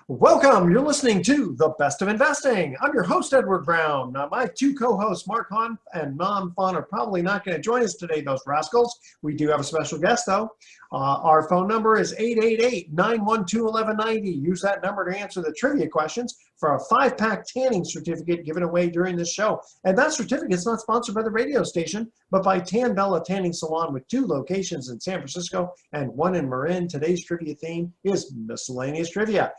Welcome. You're listening to The Best of Investing. I'm your host, Edward Brown. Now, my two co-hosts, Mark Hahn and Nam Fon, are probably not going to join us today, those rascals. We do have a special guest, though. Our phone number is 888-912-1190. Use that number to answer the trivia questions for a 5-pack tanning certificate given away during this show. And that certificate is not sponsored by the radio station, but by Tan Bella Tanning Salon with 2 locations in San Francisco and 1 in Marin. Today's trivia theme is miscellaneous trivia.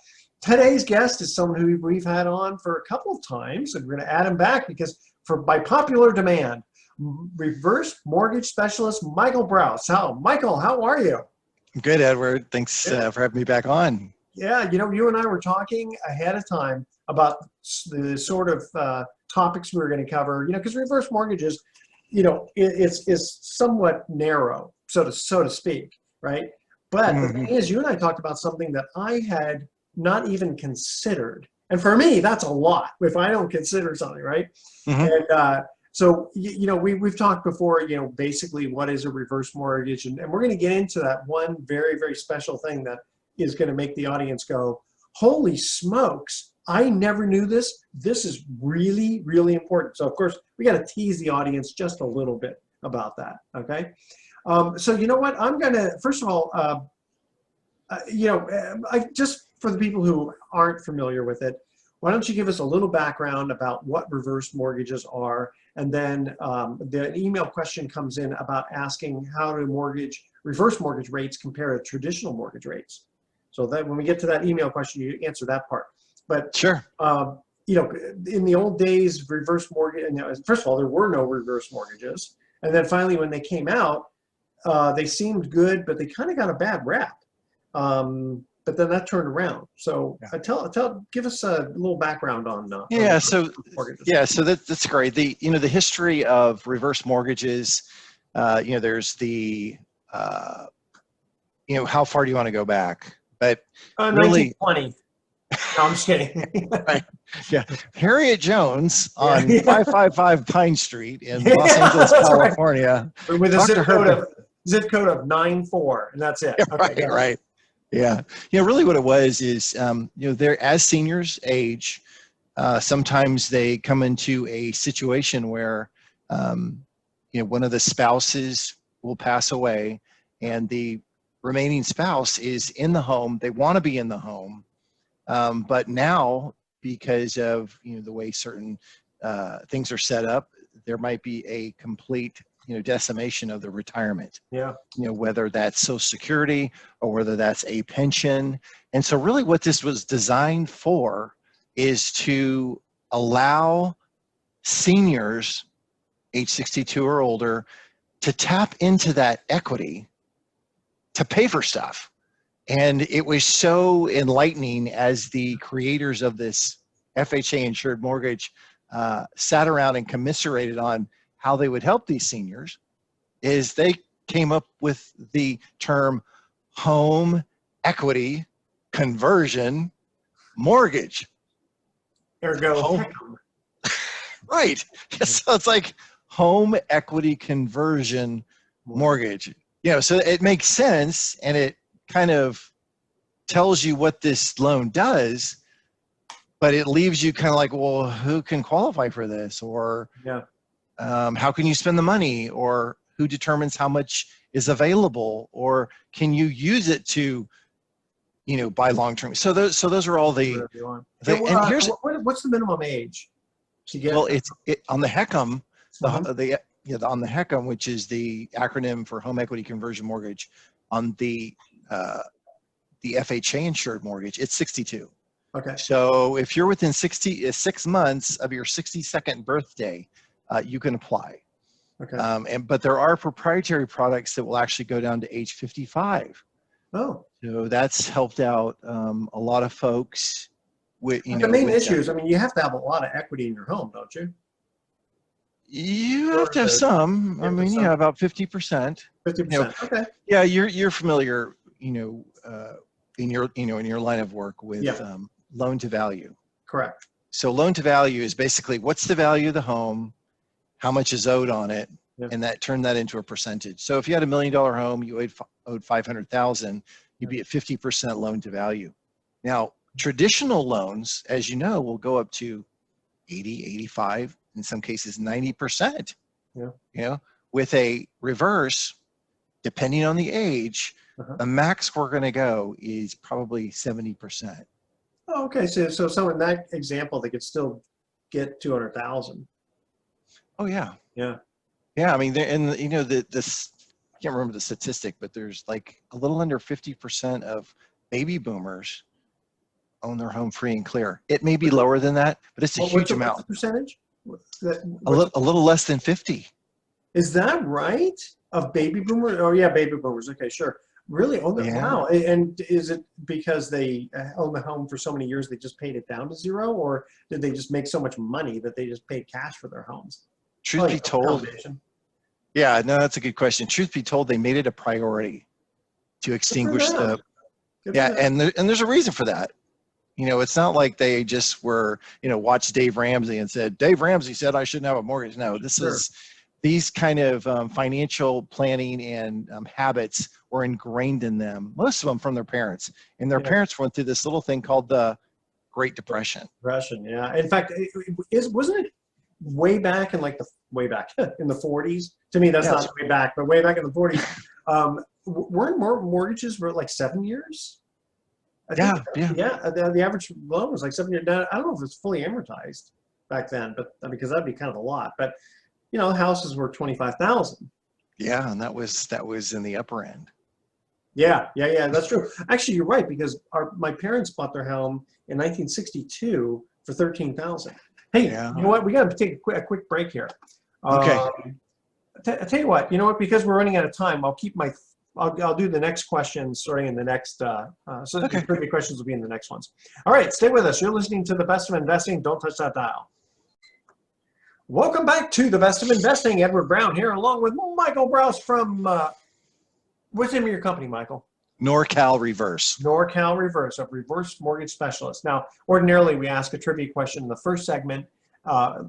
Today's guest is someone who we've had on for a couple of times, and we're going to add him back because by popular demand, reverse mortgage specialist Michael Brouse. Michael, how are you? Good, Edward. Thanks for having me back on. Yeah, you and I were talking ahead of time about the sort of topics we were going to cover, because reverse mortgages, it's somewhat narrow, so to speak, right? But the thing is, you and I talked about something that I had not even considered. And for me, that's a lot if I don't consider something, right? And so, we've talked before, basically what is a reverse mortgage. And we're going to get into that one very, very special thing that is going to make the audience go, holy smokes, I never knew this. This is really, really important. So, of course, we got to tease the audience just a little bit about that, okay? So, you know what? I'm going to, first of all, just for the people who aren't familiar with it, why don't you give us a little background about what reverse mortgages are, and then the email question comes in about asking how do reverse mortgage rates compare to traditional mortgage rates. So that when we get to that email question, you answer that part. But sure, in the old days, reverse mortgage. First of all, there were no reverse mortgages, and then finally, when they came out, they seemed good, but they kind of got a bad rap. But then that turned around. So give us a little background on mortgages. So that's great. The history of reverse mortgages. There's the how far do you want to go back? But really, 1920. No, I'm just kidding. Right. Yeah, Harriet Jones on 555 Pine Street in Los Angeles, California, right. With a zip code of 94, and that's it. Okay, right. Yeah. Really what it was is, they're as seniors age, sometimes they come into a situation where, one of the spouses will pass away and the remaining spouse is in the home. They want to be in the home. But now, because of, the way certain things are set up, there might be a complete decimation of the retirement. Yeah. Whether that's Social Security or whether that's a pension. And so really what this was designed for is to allow seniors age 62 or older to tap into that equity to pay for stuff. And it was so enlightening as the creators of this FHA insured mortgage sat around and commiserated on how they would help these seniors, is they came up with the term home equity conversion mortgage. Ergo home. Right. So it's like home equity conversion mortgage. So it makes sense, and it kind of tells you what this loan does, but it leaves you kind of like, well, who can qualify for this? Or how can you spend the money, or who determines how much is available, or can you use it to, buy long-term? So those are all the. And here's what's the minimum age to get? Well, it's on the HECM, on the HECM, which is the acronym for home equity conversion mortgage, on the FHA insured mortgage, it's 62. Okay. So if you're within 6 months of your 62nd birthday, you can apply. Okay. But there are proprietary products that will actually go down to age 55. Oh. So that's helped out a lot of folks. The main issue is, you have to have a lot of equity in your home, don't you? You have to have some. About 50%. 50%. Okay. Yeah, you're familiar, in your line of work with loan to value. Correct. So loan to value is basically what's the value of the home, how much is owed on it, and that turned that into a percentage. So if you had $1 million home, you owed $500,000, you'd be at 50% loan to value. Now, Traditional loans, as you know, will go up to 80, 85, in some cases 90%. Yeah. You know, with a reverse, depending on the age, the max we're going to go is probably 70%. Oh, okay. So in that example, they could still get 200,000. Oh yeah. Yeah. Yeah. I mean, and you know, this, I can't remember the statistic, but there's like a little under 50% of baby boomers own their home free and clear. It may be lower than that, but it's a huge What's the amount. percentage? A little less than 50. Is that right? Of baby boomers? Oh yeah, baby boomers. Okay, sure. Really? Oh, Yeah. wow. And is it because they own the home for so many years they just paid it down to zero, or did they just make so much money that they just paid cash for their homes? Truth be told, yeah, no, that's a good question. Truth be told, they made it a priority to extinguish the. Yeah, and there's a reason for that. You know, it's not like they just were, you know, watched Dave Ramsey and said, Dave Ramsey said I shouldn't have a mortgage. No, this is, these kind of financial planning and habits were ingrained in them, most of them from their parents. And their parents went through this little thing called the Great Depression. Yeah. In fact, wasn't it way back in like way back in the 40s? To me, that's not way back, but way back in the 40s. Weren't mortgages were like 7 years? Yeah. The average loan was like 7 years. Now, I don't know if it's fully amortized back then, but because that'd be kind of a lot. But you know, houses were 25,000. Yeah, and that was in the upper end. Yeah, that's true. Actually, you're right, because my parents bought their home in 1962 for 13,000. Hey, you know what? We got to take a quick break here. Okay. I tell you what, you know what? Because we're running out of time, I'll do the next question starting in the next. So the trivia questions will be in the next ones. All right, stay with us. You're listening to The Best of Investing. Don't touch that dial. Welcome back to The Best of Investing. Edward Brown here, along with Michael Brouse from, what's the name of your company, Michael? NorCal Reverse. NorCal Reverse, a reverse mortgage specialist. Now, ordinarily, we ask a trivia question in the first segment,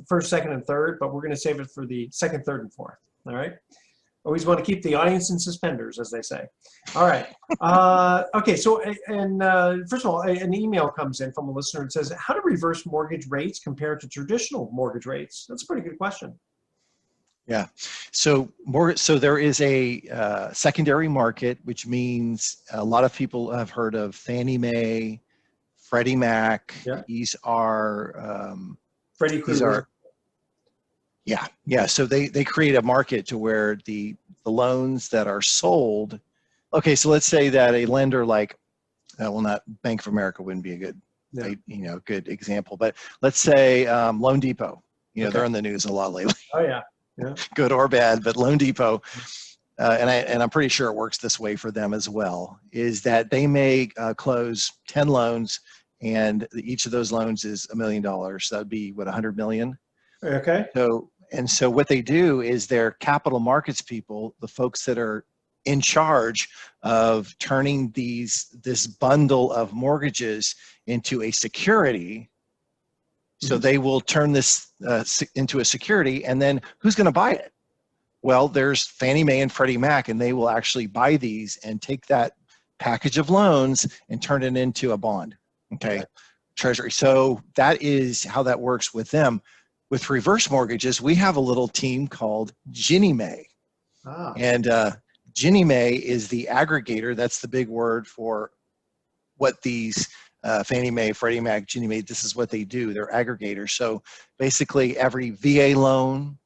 first, second, and third, but we're going to save it for the second, third, and fourth. All right? Always want to keep the audience in suspenders, as they say. All right. Okay, so first of all, an email comes in from a listener and says, how do reverse mortgage rates compare to traditional mortgage rates? That's a pretty good question. Yeah. So there is a secondary market, which means a lot of people have heard of Fannie Mae, Freddie Mac. Yeah. These are Freddie Krueger. Yeah. So they create a market to where the loans that are sold. Okay, so let's say that a lender like, well, not Bank of America wouldn't be a good, good example, but let's say Loan Depot. You know, they're in the news a lot lately. Oh yeah. Good or bad, but Loan Depot, and I'm pretty sure it works this way for them as well, is that they may close 10 loans, and each of those loans is $1 million. That would be what, 100 million. Okay. So what they do is their capital markets people, the folks that are in charge of turning this bundle of mortgages into a security. So they will turn this into a security, and then who's going to buy it? Well, there's Fannie Mae and Freddie Mac, and they will actually buy these and take that package of loans and turn it into a bond, Treasury. So that is how that works with them. With reverse mortgages, we have a little team called Ginnie Mae. And Ginnie Mae is the aggregator. That's the big word for what these Fannie Mae, Freddie Mac, Ginnie Mae, this is what they do. They're aggregators. So basically every VA loan,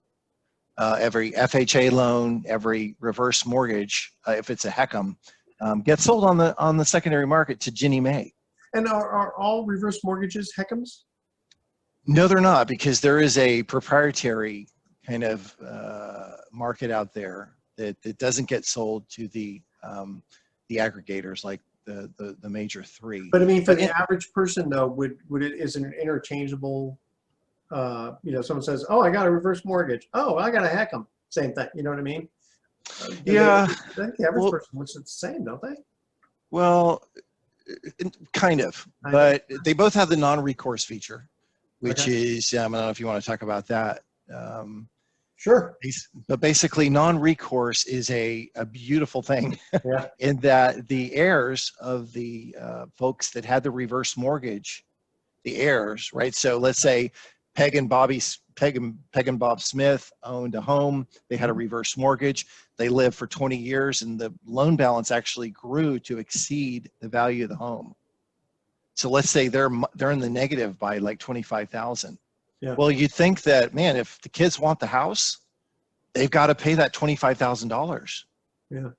every FHA loan, every reverse mortgage, if it's a HECM, gets sold on the secondary market to Ginnie Mae. And are all reverse mortgages HECMs? No, they're not, because there is a proprietary kind of market out there that doesn't get sold to the aggregators like the major three. But I mean, for the average person though, is it an interchangeable? Someone says, "Oh, I got a reverse mortgage. Oh, I got a HECM." Same thing. You know what I mean? Yeah. I think the average person looks at the same, don't they? Well, kind of, but they both have the non-recourse feature, which is, I don't know if you want to talk about that. Sure. But basically, non-recourse is a beautiful thing Yeah. in that the heirs of the folks that had the reverse mortgage, the heirs, right? So let's say Peg and Bob Smith owned a home. They had a reverse mortgage. They lived for 20 years, and the loan balance actually grew to exceed the value of the home. So let's say they're in the negative by like 25,000. Yeah. Well, you'd think that, man, if the kids want the house, they've got to pay that $25,000. Yeah.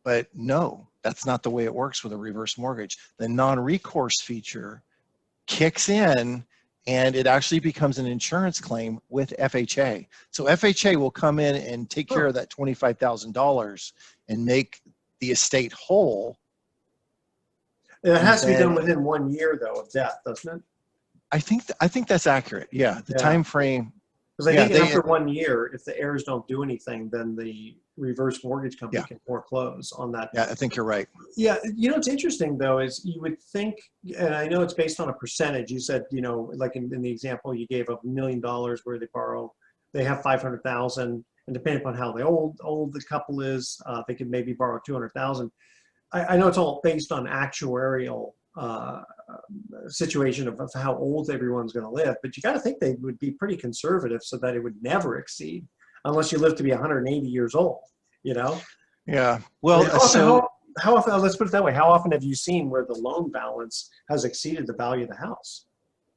But no, that's not the way it works with a reverse mortgage. The non-recourse feature kicks in, and it actually becomes an insurance claim with FHA. So FHA will come in and take care of that $25,000 and make the estate whole. It has to be done within 1 year, though, of death, doesn't it? I think that's accurate. Yeah, the time frame. Because I think after 1 year, if the heirs don't do anything, then the reverse mortgage company can foreclose on that. Yeah, I think you're right. Yeah, you know what's interesting though is you would think, and I know it's based on a percentage. You said, you know, like in the example you gave of $1 million where they borrow, they have 500,000, and depending upon how old the couple is, they could maybe borrow 200,000. I know it's all based on actuarial situation of how old everyone's going to live, but you got to think they would be pretty conservative so that it would never exceed, unless you live to be 180 years old, you know? Yeah. Well, how often, let's put it that way, how often have you seen where the loan balance has exceeded the value of the house?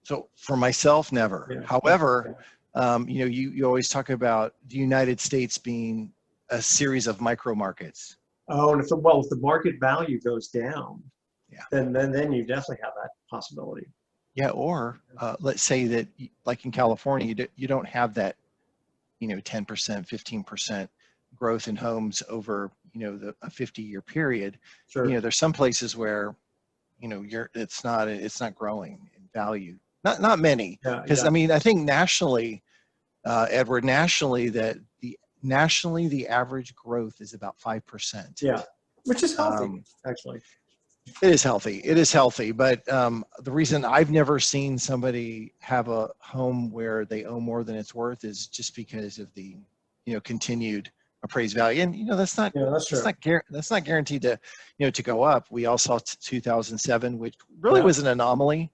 So for myself, never. Yeah. However, you know, you always talk about the United States being a series of micro markets. Oh, and if the market value goes down, yeah, then you definitely have that possibility. Yeah, or let's say that, like in California, you don't have that, you know, 10%, 15% growth in homes over, you know, a 50-year period. Sure. You know, there's some places where, you know, it's not growing in value. Not many, because I mean, I think nationally, Edward, nationally the average growth is about 5%. Yeah, which is healthy, actually. It is healthy. It is healthy. But the reason I've never seen somebody have a home where they owe more than it's worth is just because of the, you know, continued appraised value. And, you know, that's not guaranteed to, you know, to go up. We all saw 2007, which really was an anomaly.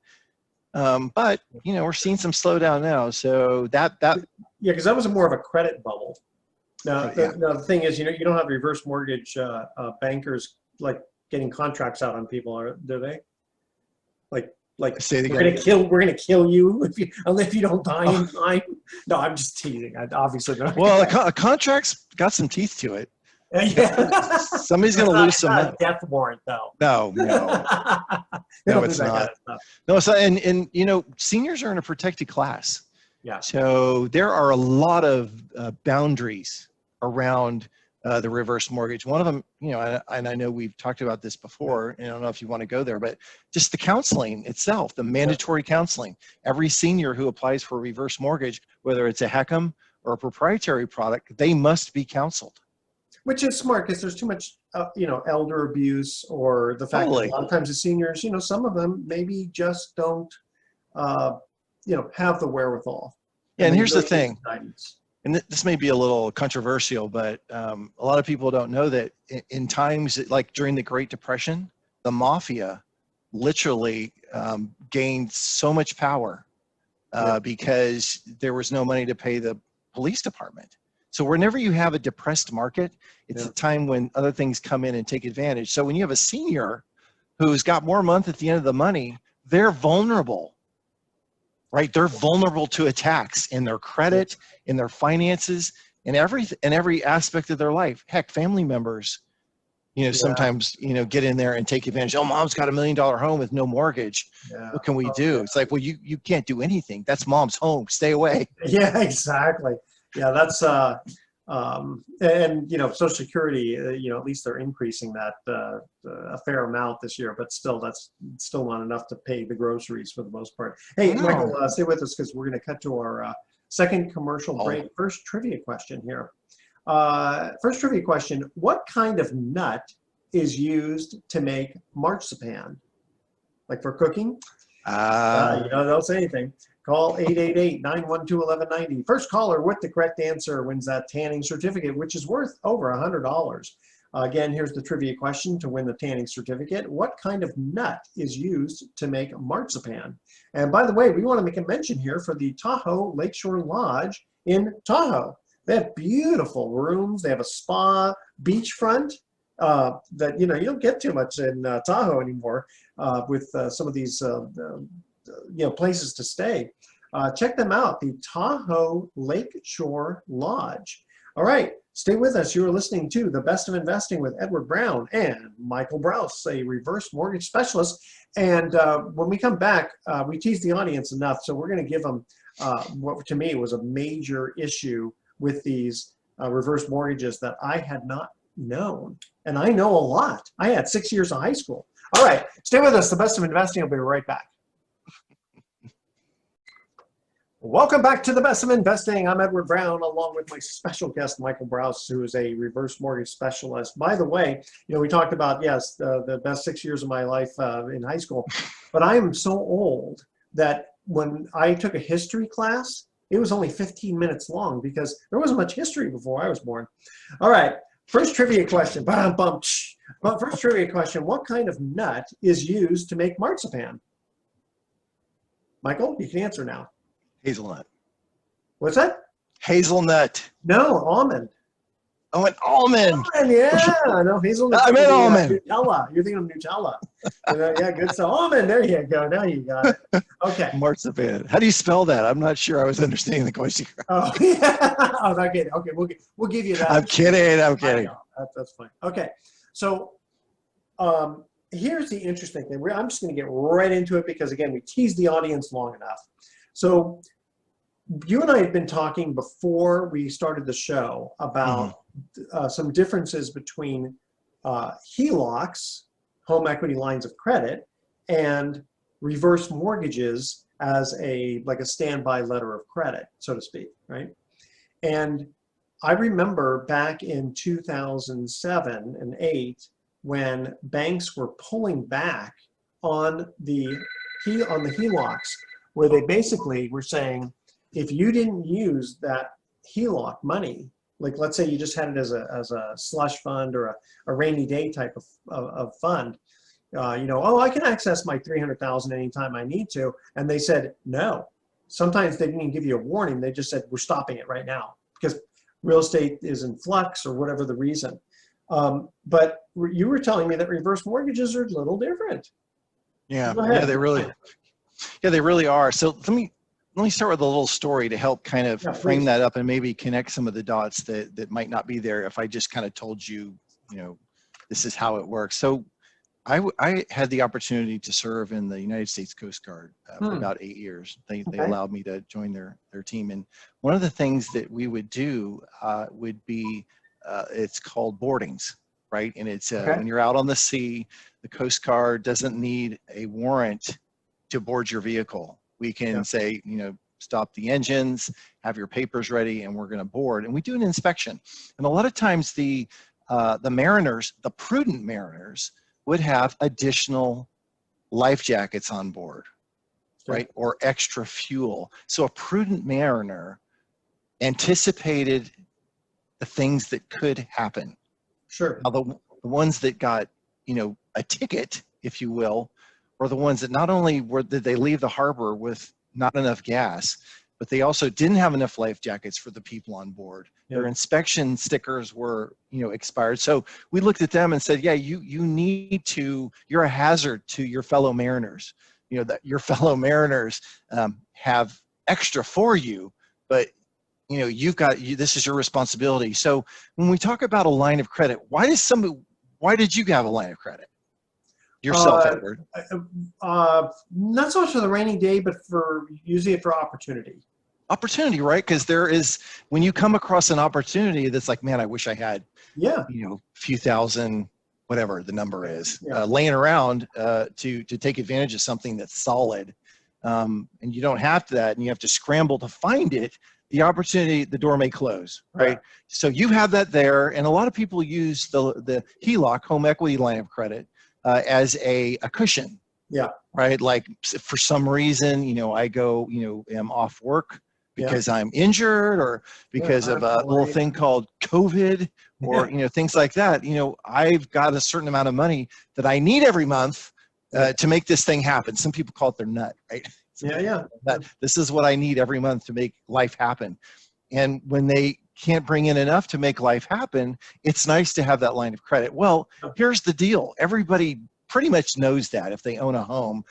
But, you know, we're seeing some slowdown now. So yeah, because that was more of a credit bubble. Now, the thing is, you know, you don't have reverse mortgage bankers like getting contracts out on people, do they? Like we're gonna kill you if you don't die in time. No, I'm just teasing. I obviously don't. Well, a contract's got some teeth to it. Yeah. Somebody's gonna lose some. Not a death warrant, though. No, it's not. No, so and you know, seniors are in a protected class. Yeah. So there are a lot of boundaries around the reverse mortgage. One of them, you know, and I know we've talked about this before, and I don't know if you want to go there, but just the counseling itself, the mandatory counseling. Every senior who applies for a reverse mortgage, whether it's a HECM or a proprietary product, they must be counseled. Which is smart, because there's too much, you know, elder abuse, or the fact that a lot of times the seniors, you know, some of them maybe just don't, you know, have the wherewithal. Yeah, and here's the thing. And this may be a little controversial, but a lot of people don't know that in times like during the Great Depression, the mafia literally gained so much power because there was no money to pay the police department. So whenever you have a depressed market, it's a time when other things come in and take advantage. So when you have a senior who's got more month at the end of the money, they're vulnerable. Right, they're vulnerable to attacks in their credit, in their finances, in every aspect of their life. Heck, family members, you know, sometimes, you know, get in there and take advantage. Oh, mom's got $1 million home with no mortgage. What can we do? It's like, well, you can't do anything. That's mom's home. Stay away. Yeah, exactly. Yeah, that's and you know, Social Security, you know, at least they're increasing that a fair amount this year, but still, that's still not enough to pay the groceries for the most part. Hey, Michael, stay with us, because we're going to cut to our second commercial break. First trivia question here. First trivia question: what kind of nut is used to make marzipan? Like for cooking? You know, don't say anything. Call 888-912-1190. First caller with the correct answer wins that tanning certificate, which is worth over $100. Again, here's the trivia question to win the tanning certificate. What kind of nut is used to make marzipan? And by the way, we want to make a mention here for the Tahoe Lakeshore Lodge in Tahoe. They have beautiful rooms. They have a spa, beachfront that, you don't get too much in Tahoe anymore with some of these, places to stay. Check them out, the Tahoe Lakeshore Lodge. All right, stay with us. You are listening to The Best of Investing with Edward Brown and Michael Brouse, a reverse mortgage specialist. And when we come back, we teased the audience enough, so we're going to give them what to me was a major issue with these reverse mortgages that I had not known. And I know a lot. I had 6 years of high school. All right, stay with us. The Best of Investing. I'll be right back. Welcome back to The Best of Investing. I'm Edward Brown, along with my special guest, Michael Brouse, who is a reverse mortgage specialist. By the way, we talked about, yes, the best 6 years of my life in high school, but I am so old that when I took a history class, it was only 15 minutes long because there wasn't much history before I was born. All right, first trivia question. First trivia question, what kind of nut is used to make marzipan? Michael, you can answer now. Hazelnut. What's that? Hazelnut. No, almond. Oh, an almond. Almond, yeah. No, hazelnut. I meant almond. Nutella. You're thinking of Nutella. Yeah, good. So almond, there you go. Now you got it. Okay. Marzipan. How do you spell that? I'm not sure I was understanding the question. Oh, yeah. Oh, okay. Okay, we'll give you that. I'm kidding. I'm kidding. That's fine. Okay. So here's the interesting thing. I'm just going to get right into it because, again, we teased the audience long enough. So you and I had been talking before we started the show about some differences between HELOCs, home equity lines of credit, and reverse mortgages as like a standby letter of credit, so to speak, right? And I remember back in 2007 and 8 when banks were pulling back on the HELOCs, where they basically were saying, if you didn't use that HELOC money, like let's say you just had it as a slush fund or a rainy day type of fund, oh, I can access my $300,000 anytime I need to. And they said, no. Sometimes they didn't even give you a warning. They just said, we're stopping it right now because real estate is in flux or whatever the reason. But you were telling me that reverse mortgages are a little different. Yeah, they really are. So let me start with a little story to help kind of frame that up and maybe connect some of the dots that might not be there if I just kind of told you, this is how it works. So I had the opportunity to serve in the United States Coast Guard for about 8 years. They allowed me to join their team. And one of the things that we would do would be, it's called boardings, right? And it's when you're out on the sea, the Coast Guard doesn't need a warrant to board your vehicle. We can say, stop the engines, have your papers ready, and we're going to board. And we do an inspection. And a lot of times the mariners, the prudent mariners, would have additional life jackets on board, right? Or extra fuel. So a prudent mariner anticipated the things that could happen. Sure. Now the ones that got, a ticket, if you will, or the ones that not only did they leave the harbor with not enough gas, but they also didn't have enough life jackets for the people on board. Their inspection stickers were, expired. So we looked at them and said, yeah, you're a hazard to your fellow mariners. That your fellow mariners have extra for you, but this is your responsibility. So when we talk about a line of credit, why did you have a line of credit? Yourself, Edward. Not so much for the rainy day, but for using it for opportunity. Opportunity, right? Because when you come across an opportunity that's like, man, I wish I had, a few thousand, whatever the number is, laying around to take advantage of something that's solid. And you don't have that, and you have to scramble to find it. The opportunity, the door may close, right? So you have that there, and a lot of people use the HELOC, home equity line of credit, as a cushion. Yeah. Right? Like for some reason, I go, am off work Yeah. because I'm injured or because of a little thing called COVID or, things like that. I've got a certain amount of money that I need every month to make this thing happen. Some people call it their nut, right? Yeah. This is what I need every month to make life happen. And when they can't bring in enough to make life happen, it's nice to have that line of credit. Well, here's the deal. Everybody pretty much knows that if they own a home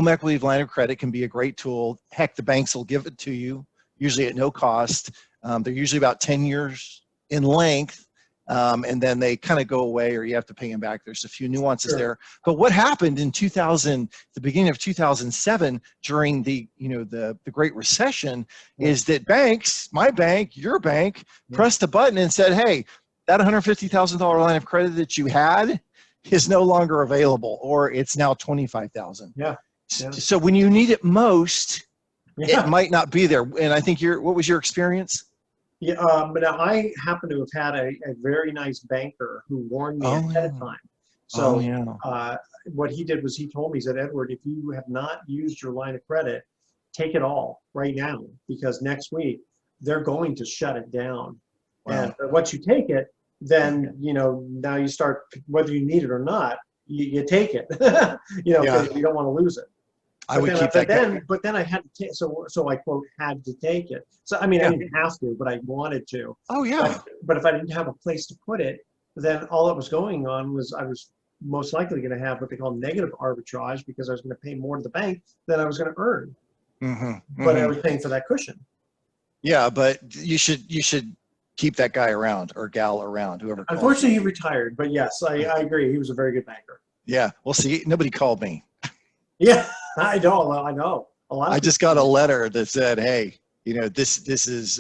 equity line of credit can be a great tool. Heck, the banks will give it to you, usually at no cost. They're usually about 10 years in length. And then they kind of go away or you have to pay them back. There's a few nuances there. But what happened in the beginning of 2007 during the Great Recession is that banks, my bank, your bank, pressed a button and said, hey, that $150,000 line of credit that you had is no longer available, or it's now $25,000. Yeah. So when you need it most, it might not be there. And I think what was your experience? Yeah, but I happen to have had a very nice banker who warned me ahead of time. So what he did was he told me, he said, Edward, if you have not used your line of credit, take it all right now, because next week they're going to shut it down. And once you take it, then, now you start, whether you need it or not, you take it, because you don't want to lose it. But then I had to take, so I quote, had to take it. So, I mean, I didn't have to, but I wanted to. Oh, yeah. But if I didn't have a place to put it, then all that was going on was I was most likely going to have what they call negative arbitrage, because I was going to pay more to the bank than I was going to earn. But I was paying for that cushion. Yeah, but you should keep that guy around or gal around, whoever. Unfortunately, he retired, but yes, I agree. He was a very good banker. Yeah. Well, see, nobody called me. Yeah, I know. A lot. I just got a letter that said, hey, this is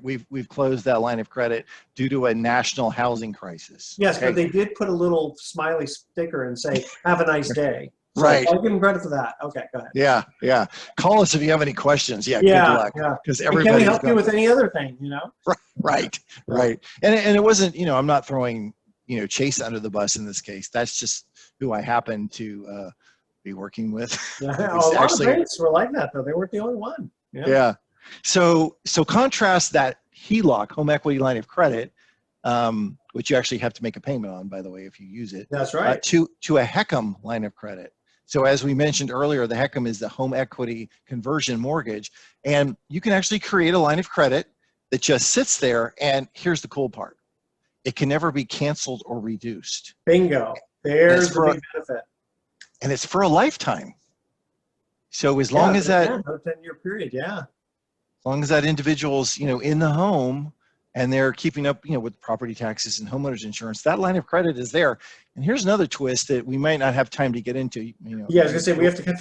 we've closed that line of credit due to a national housing crisis. Yes, but they did put a little smiley sticker and say, have a nice day. So right. I'll give them credit for that. Okay, go ahead. Yeah. Call us if you have any questions. Good luck. Because everybody. Can we help you with any other thing, Right. And it wasn't, I'm not throwing, Chase under the bus in this case. That's just who I happen to be working with. Yeah, a lot of banks were like that, though. They weren't the only one. Yeah. So contrast that HELOC, home equity line of credit, which you actually have to make a payment on, by the way, if you use it. That's right. To a HECM line of credit. So as we mentioned earlier, the HECM is the home equity conversion mortgage, and you can actually create a line of credit that just sits there. And here's the cool part: it can never be canceled or reduced. Bingo. There's the big benefit. And it's for a lifetime. So as long as that, a 10-year period, as long as that individual's, in the home and they're keeping up, with property taxes and homeowners insurance, that line of credit is there. And here's another twist that we might not have time to get into. Yeah, I was gonna say we have to cut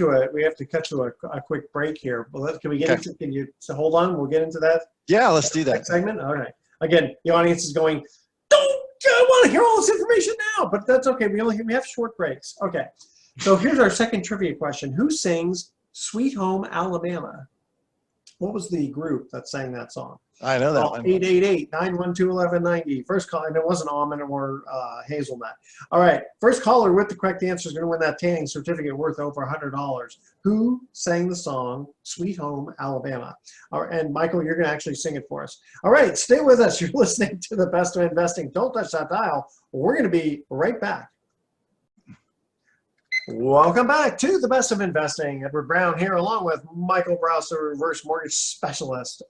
to a quick break here. Well, can we get into? Can you hold on? We'll get into that. Yeah, let's do that segment. All right. Again, the audience is going, I want to hear all this information now, but that's okay. We have short breaks. Okay. So here's our second trivia question: who sings "Sweet Home Alabama"? What was the group that sang that song? I know that one. 888-912-1190. First call, and it wasn't Almond or Hazelnut. All right, first caller with the correct answer is going to win that tanning certificate worth over $100. Who sang the song "Sweet Home Alabama"? And Michael, you're going to actually sing it for us. All right, stay with us. You're listening to The Best of Investing. Don't touch that dial. We're going to be right back. Welcome back to The Best of Investing. Edward Brown here, along with Michael Brouse, a reverse mortgage specialist.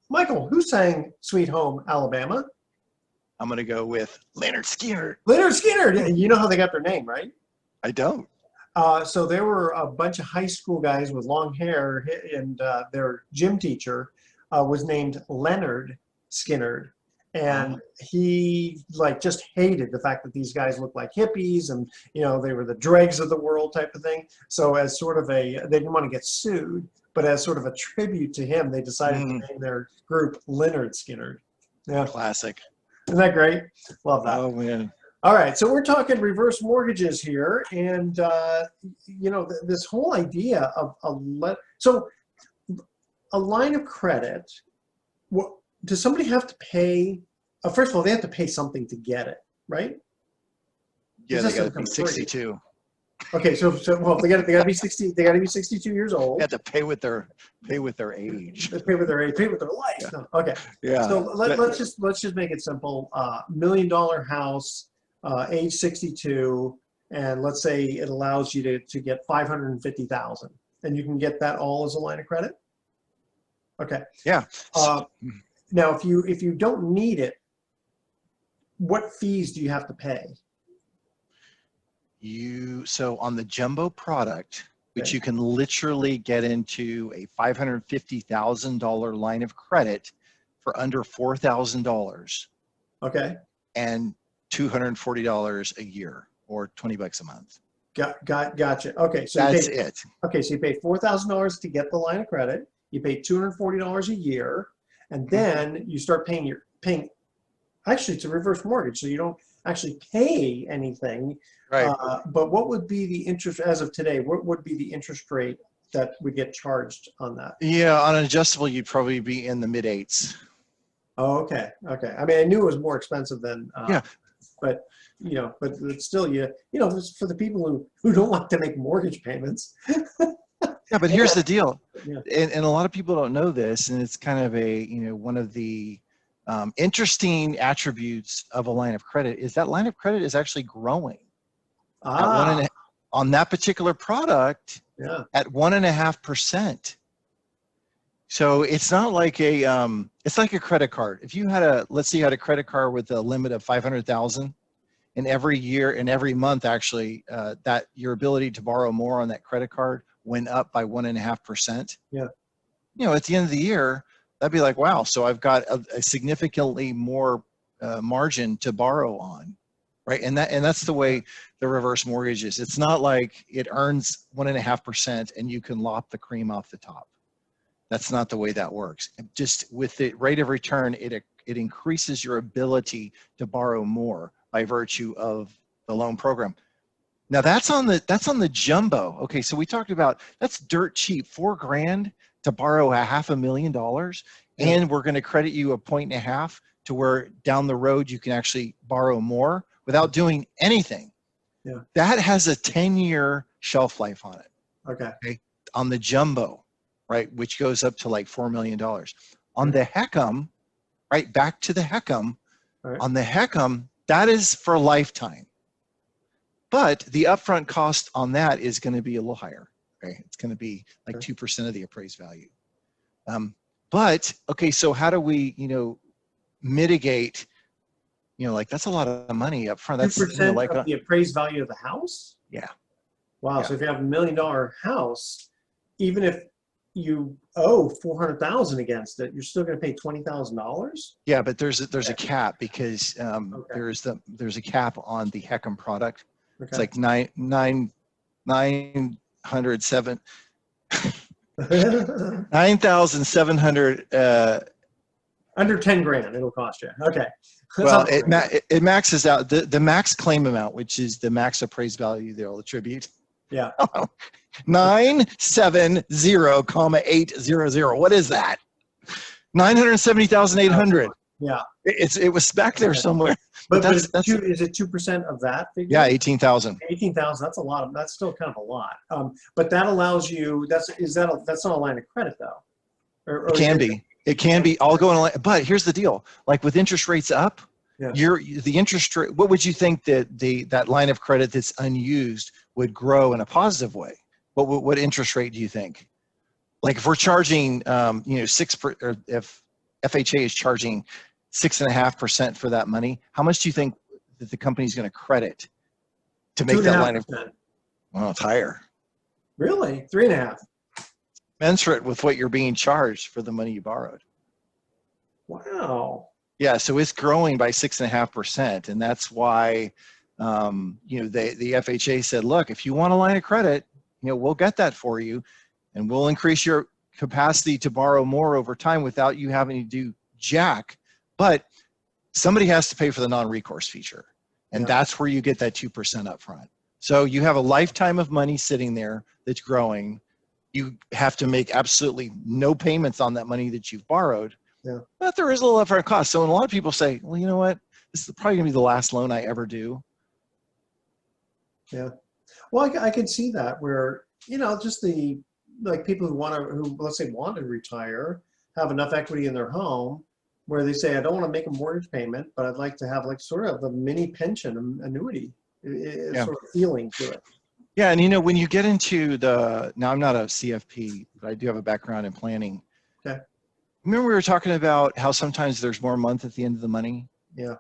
Michael, who sang "Sweet Home Alabama"? I'm going to go with Leonard Skinner. Leonard Skinner. You know how they got their name, right? I don't. So there were a bunch of high school guys with long hair, and their gym teacher was named Leonard Skinner. And he just hated the fact that these guys looked like hippies and, they were the dregs of the world type of thing. So as sort of they didn't want to get sued, but as sort of a tribute to him, they decided to name their group Leonard Skinner. Yeah. Classic. Isn't that great? Love that. Oh, man. All right. So we're talking reverse mortgages here. And, this whole idea of a line of credit, does somebody have to pay? First of all, they have to pay something to get it, right? Yeah, they got to pay 62. Okay, well, they got to be 60. They got to be 62 years old. They have to pay with their age. They pay with their life. Yeah. No, okay. Yeah. So let's just make it simple. $1 million house, age 62, and let's say it allows you to get 550,000, and you can get that all as a line of credit. Okay. Yeah. Now, if you don't need it, what fees do you have to pay? So on the jumbo product, which Okay. you can literally get into a $550,000 line of credit for under $4,000 Okay. and $240 a year or $20 a month. Gotcha. Okay. So That's it. Okay, so you pay $4,000 to get the line of credit. You pay $240 a year, and then you start paying Actually, it's a reverse mortgage, so you don't actually pay anything. Right. But what would be the interest as of today? What would be the interest rate that would get charged on that? Yeah, on an adjustable, you'd probably be in the mid eights. Oh, okay. Okay. I mean, I knew it was more expensive than. Yeah. But but it's still it's for the people who don't like to make mortgage payments. Yeah, but here's the deal, Yeah. and a lot of people don't know this, and it's kind of one of the interesting attributes of a line of credit is that line of credit is actually growing on that particular product at 1.5%. So it's not like it's like a credit card. If you had let's say you had a credit card with a limit of 500,000, and every year and every month actually that your ability to borrow more on that credit card went up by 1.5%. Yeah. At the end of the year, that'd be like, wow, so I've got a significantly more margin to borrow on, right? And that's the way the reverse mortgage is. It's not like it earns 1.5% and you can lop the cream off the top. That's not the way that works. Just with the rate of return, it increases your ability to borrow more by virtue of the loan program. Now that's on the jumbo. Okay, so we talked about that's dirt cheap, $4,000 to borrow $500,000, and we're going to credit you 1.5 to where down the road you can actually borrow more without doing anything. Yeah. That has a 10-year shelf life on it. Okay. On the jumbo, right, which goes up to like $4 million. On the HECM, right, back to the HECM, on the HECM, that is for a lifetime. But the upfront cost on that is going to be a little higher. Okay, it's going to be like 2% of the appraised value. But okay, so how do we, mitigate? Like that's a lot of money up front. That's 2% like of the appraised value of the house. Yeah. Wow. Yeah. So if you have $1 million house, even if you owe 400,000 against it, you're still going to pay $20,000. Yeah, but there's a cap because there's a cap on the HECM product. Okay. It's like 9,700 Under 10 grand it'll cost you. Okay. Well, it maxes out the max claim amount, which is the max appraised value they'll attribute. Yeah. 970,800. What is that? 970,800. Yeah. It was back there somewhere. But is it 2% of that figure? Yeah, 18,000. 18,000. That's a lot. That's still kind of a lot. But that allows you. That's not a line of credit though. Or it can be. It can be. I'll go in a line. But here's the deal. Like with interest rates up, the interest rate. What would you think that that line of credit that's unused would grow in a positive way? What interest rate do you think? Like if we're charging, or if FHA is charging 6.5% for that money, how much do you think that the company's going to credit to make that line of credit? Well, it's higher. Really? 3.5. Commensurate with what you're being charged for the money you borrowed. Wow. Yeah, so it's growing by 6.5%, and that's why the FHA said, look, if you want a line of credit, we'll get that for you, and we'll increase your capacity to borrow more over time without you having to do jack. But somebody has to pay for the non-recourse feature, and that's where you get that 2% up front. So you have a lifetime of money sitting there that's growing. You have to make absolutely no payments on that money that you've borrowed. Yeah. But there is a little upfront cost. So when a lot of people say, well, you know what? This is probably going to be the last loan I ever do. Yeah. Well, I could see that where, just like people who let's say want to retire, have enough equity in their home where they say, I don't want to make a mortgage payment, but I'd like to have like sort of a mini pension annuity, Yeah. sort of feeling to it. Yeah, and when you get into now I'm not a CFP, but I do have a background in planning. Okay. Remember we were talking about how sometimes there's more month at the end of the money? Yeah.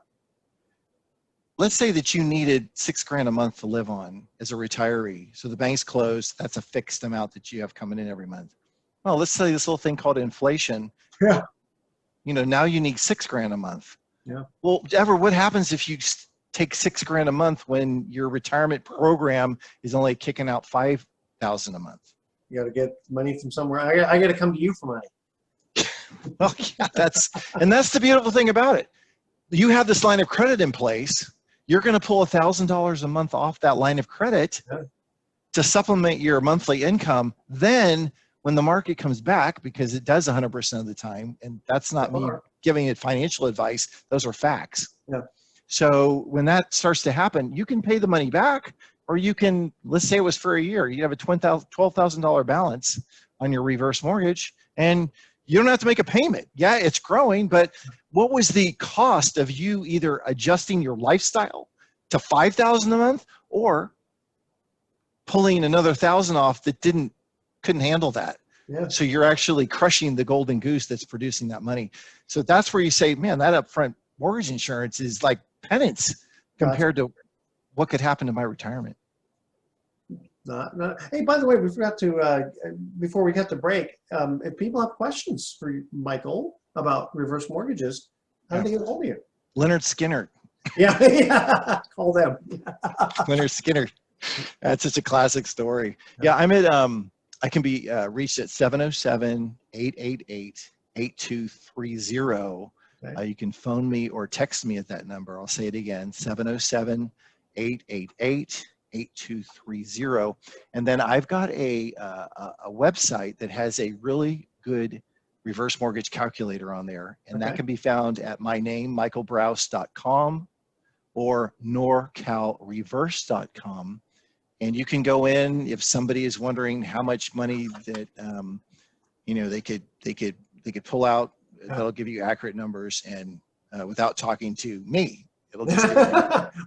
Let's say that you needed $6,000 a month to live on as a retiree. So the bank's closed, that's a fixed amount that you have coming in every month. Well, let's say this little thing called inflation. Yeah. Now you need $6,000 a month. Yeah. Well, Ever, what happens if you take $6,000 a month when your retirement program is only kicking out $5,000 a month? You got to get money from somewhere. I got to come to you for money. Well, yeah, that's the beautiful thing about it. You have this line of credit in place. You're going to pull $1,000 a month off that line of credit to supplement your monthly income. Then when the market comes back, because it does 100% of the time, and that's not me giving it financial advice, those are facts. Yeah. So when that starts to happen, you can pay the money back, or you can, let's say it was for a year, you have a $12,000 balance on your reverse mortgage, and you don't have to make a payment. Yeah, it's growing, but what was the cost of you either adjusting your lifestyle to $5,000 a month or pulling another $1,000 off that couldn't handle that? Yeah. So you're actually crushing the golden goose that's producing that money. So that's where you say, man, that upfront mortgage insurance is like penance compared to what could happen to my retirement. Hey, by the way, we forgot to, before we get to break, if people have questions for Michael about reverse mortgages, how do they get a hold of you? Leonard Skinner. Yeah. Call them. Leonard Skinner. That's such a classic story. Yeah, I'm at, I can be reached at 707-888-8230. Okay. You can phone me or text me at that number. I'll say it again, 707-888-8230. And then I've got a website that has a really good reverse mortgage calculator on there. And that can be found at my name, michaelbrouse.com or norcalreverse.com. And you can go in if somebody is wondering how much money that they could pull out. That'll give you accurate numbers, and without talking to me, it'll just give you.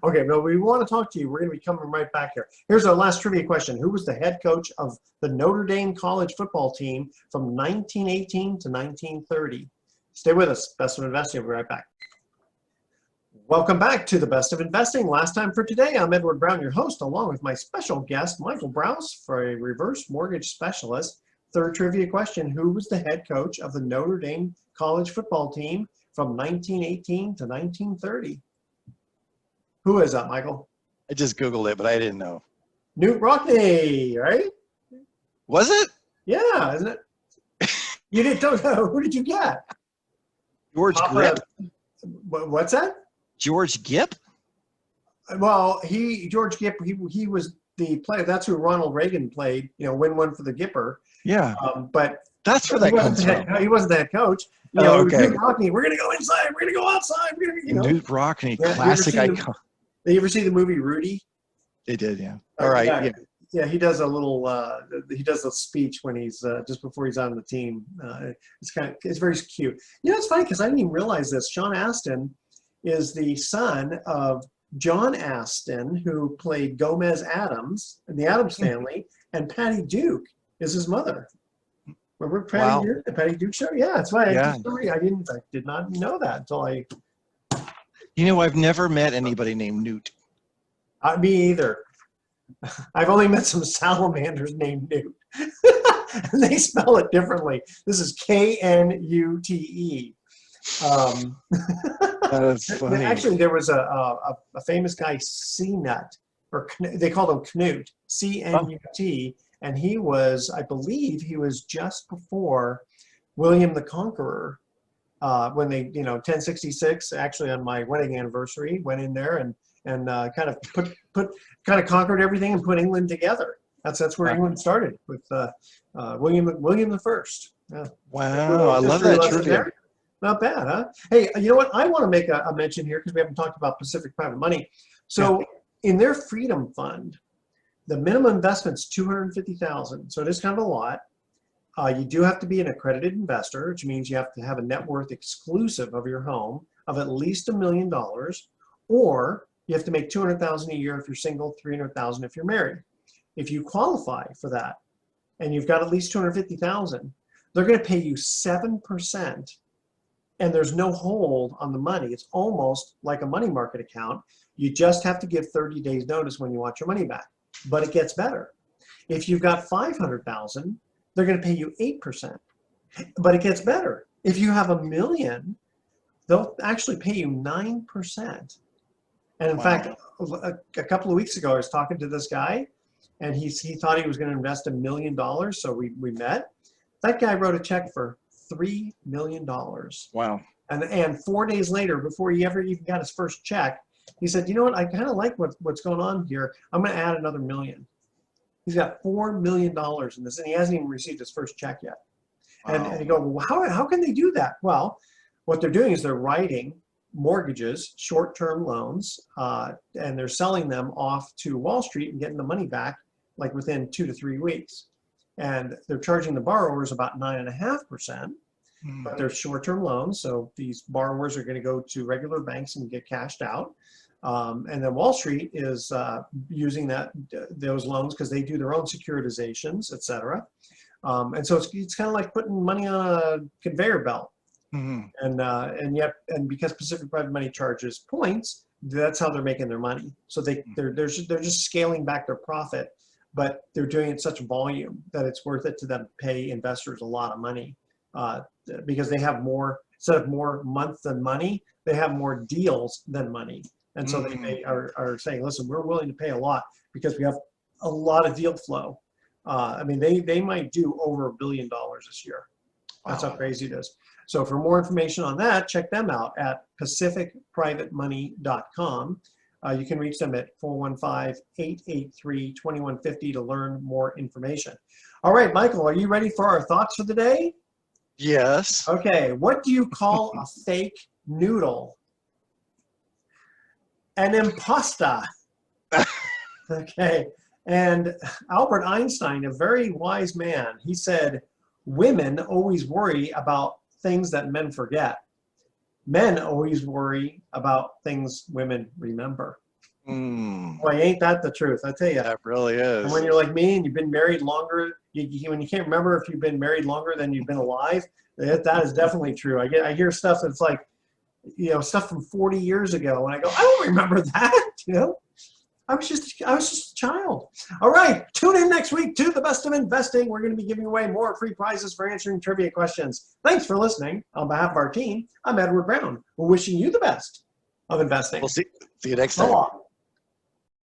Okay, well, we want to talk to you. We're going to be coming right back here. Here's our last trivia question. Who was the head coach of the Notre Dame college football team from 1918 to 1930? Stay with us. Best of Investing. We'll be right back. Welcome back to the Best of Investing. Last time for today, I'm Edward Brown, your host, along with my special guest, Michael Brouse, for a reverse mortgage specialist. Third trivia question, who was the head coach of the Notre Dame college football team from 1918 to 1930? Who is that, Michael? I just Googled it, but I didn't know. Newt Rockne, right? Was it? Yeah, isn't it? You don't know. Who did you get? George Grip. What's that? George Gipp? Well, George Gipp, he was the player. That's who Ronald Reagan played, win one for the Gipper. Yeah. But that's where that comes from. He wasn't the head coach. Okay. Newt Rockne, we're going to go inside. We're going to go outside. Newt Rockne, classic icon. Did you ever see the movie Rudy? They did, yeah. All right, yeah. Yeah, he does a little. He does a speech when he's just before he's on the team. It's very cute. It's funny because I didn't even realize this. Sean Astin is the son of John Astin, who played Gomez Addams in the Addams Family, and Patty Duke is his mother. Remember Patty Duke, the Patty Duke show? Yeah, that's why I did not know that until I. I've never met anybody named Newt. Me either. I've only met some salamanders named Newt. And they spell it differently. This is Knute. That is funny. Actually, there was a famous guy, C-Nut, or they called him Knut, C-N-U-T, and he was, I believe, he was just before William the Conqueror. When they, 1066, actually on my wedding anniversary, went in there and kind of conquered everything and put England together. That's where England started with William the First. Yeah. Wow, I love that trivia. Not bad, huh? Hey, you know what? I want to make a mention here because we haven't talked about Pacific Private Money. So in their Freedom Fund, The minimum investment's $250,000, so it is kind of a lot. You do have to be an accredited investor, which means you have to have a net worth exclusive of your home of at least $1 million, or you have to make $200,000 a year if you're single, $300,000 if you're married. If you qualify for that, and you've got at least $250,000, they're going to pay you 7%, and there's no hold on the money. It's almost like a money market account. You just have to give 30 days notice when you want your money back. But it gets better. If you've got $500,000, they're going to pay you 8%. But it gets better. If you have $1 million, they'll actually pay you 9%. And in fact, a couple of weeks ago, I was talking to this guy, and he thought he was going to invest $1 million. So we met. That guy wrote a check for $3 million. Wow. And 4 days later, before he ever even got his first check, he said, you know what, I kind of like what's going on here. I'm going to add another $1 million. He's got $4 million in this, and he hasn't even received his first check yet. Wow. And you go, well, how can they do that? Well, what they're doing is they're writing mortgages, short-term loans, and they're selling them off to Wall Street and getting the money back like within 2 to 3 weeks. And they're charging the borrowers about 9.5%, but they're short-term loans, so these borrowers are going to go to regular banks and get cashed out. And then Wall Street is using those loans because they do their own securitizations, et cetera. And so it's kind of like putting money on a conveyor belt. And because Pacific Private Money charges points, that's how they're making their money. So they're just scaling back their profit, but they're doing it in such volume that it's worth it to them to pay investors a lot of money because they have more, instead of more month than money, they have more deals than money. And so they are saying, listen, we're willing to pay a lot because we have a lot of deal flow. I mean, they might do over $1 billion this year. That's how crazy it is. So for more information on that, check them out at pacificprivatemoney.com. You can reach them at 415-883-2150 to learn more information. All right, Michael, are you ready for our thoughts for the day? Yes. Okay, what do you call a fake noodle? An impasta. Okay, and Albert Einstein, a very wise man, he said, women always worry about things that men forget. Men always worry about things women remember. Boy, ain't that the truth? I tell you. That really is. And when you're like me and you've been married longer, when you can't remember if you've been married longer than you've been alive, that is definitely true. I hear stuff that's like, stuff from 40 years ago, and I go, I don't remember that. I was just a child. All right, tune in next week to The Best of Investing. We're going to be giving away more free prizes for answering trivia questions. Thanks for listening. On behalf of our team, I'm Edward Brown. We're wishing you the best of investing. We'll see you next time. So long.